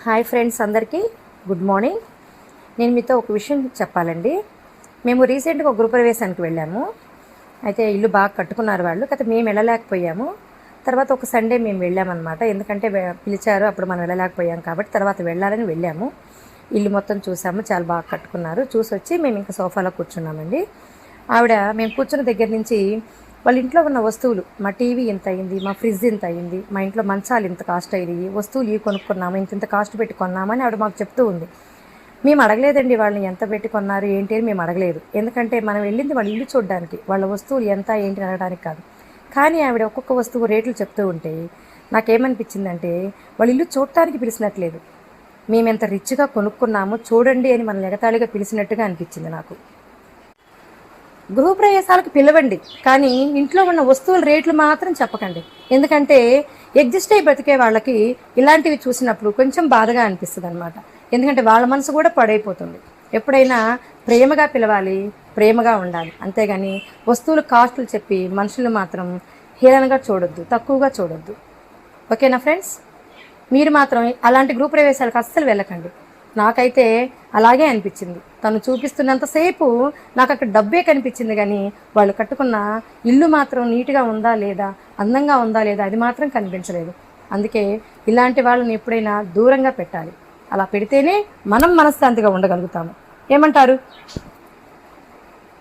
Hi friends, అందరికీ good morning. నేను మీతో ఒక విషయం చెప్పాలండి. మేము రీసెంట్గా ఒక గృహప్రవేశానికి వెళ్ళాము. అయితే ఇల్లు బాగా కట్టుకున్నారు వాళ్ళు, అయితే మేము వెళ్ళలేకపోయాము. తర్వాత ఒక సండే మేము వెళ్ళామన్నమాట. ఎందుకంటే పిలిచారు, అప్పుడు మనం వెళ్ళలేకపోయాం కాబట్టి తర్వాత వెళ్ళాలని వెళ్ళాము. ఇల్లు మొత్తం చూసాము, చాలా బాగా కట్టుకున్నారు. చూసి వచ్చి మేము ఇంకా సోఫాలో కూర్చున్నామండి. ఆవిడ మేము కూర్చున్న దగ్గర నుంచి వాళ్ళ ఇంట్లో ఉన్న వస్తువులు, మా టీవీ ఇంత అయింది, మా ఫ్రిడ్జ్ ఇంత అయింది, మా ఇంట్లో మంచాలు ఇంత కాస్ట్ అయ్యి, వస్తువులు ఇవి కొనుక్కున్నాము, ఇంత కాస్ట్ పెట్టి కొన్నామని ఆవిడ మాకు చెప్తూ ఉంది. మేము అడగలేదండి వాళ్ళని ఎంత పెట్టి కొన్నారు ఏంటి అని. మేము అడగలేదు, ఎందుకంటే మనం వెళ్ళింది వాళ్ళ ఇల్లు చూడడానికి, వాళ్ళ వస్తువులు ఎంత ఏంటి అనడానికి కాదు. కానీ ఆవిడ ఒక్కొక్క వస్తువు రేట్లు చెప్తూ ఉంటే నాకేమనిపించిందంటే వాళ్ళ ఇల్లు చూడటానికి పిలిచినట్లేదు, మేము ఎంత రిచ్గా కొనుక్కున్నామో చూడండి అని మనల్ని ఎగతాళిగా పిలిచినట్టుగా అనిపించింది నాకు. గృహప్రవేశాలకు పిలవండి, కానీ ఇంట్లో ఉన్న వస్తువుల రేట్లు మాత్రం చెప్పకండి. ఎందుకంటే ఎగ్జిస్ట్ అయి బ్రతికే వాళ్ళకి ఇలాంటివి చూసినప్పుడు కొంచెం బాధగా అనిపిస్తుంది అనమాట. ఎందుకంటే వాళ్ళ మనసు కూడా పాడైపోతుంది. ఎప్పుడైనా ప్రేమగా పిలవాలి, ప్రేమగా ఉండాలి, అంతేగాని వస్తువులు కాస్టులు చెప్పి మనుషులు మాత్రం హీనంగా చూడొద్దు, తక్కువగా చూడొద్దు. ఓకేనా ఫ్రెండ్స్? మీరు మాత్రం అలాంటి గృహప్రవేశాలకు అస్సలు వెళ్ళకండి. నాకైతే అలాగే అనిపించింది. తను చూపిస్తున్నంతసేపు నాకు అక్కడ డబ్బే కనిపించింది, కానీ వాళ్ళు కట్టుకున్న ఇల్లు మాత్రం నీట్గా ఉందా లేదా, అందంగా ఉందా లేదా, అది మాత్రం కనిపించలేదు. అందుకే ఇలాంటి వాళ్ళని ఎప్పుడైనా దూరంగా పెట్టాలి. అలా పెడితేనే మనం మనశ్శాంతిగా ఉండగలుగుతాము. ఏమంటారు?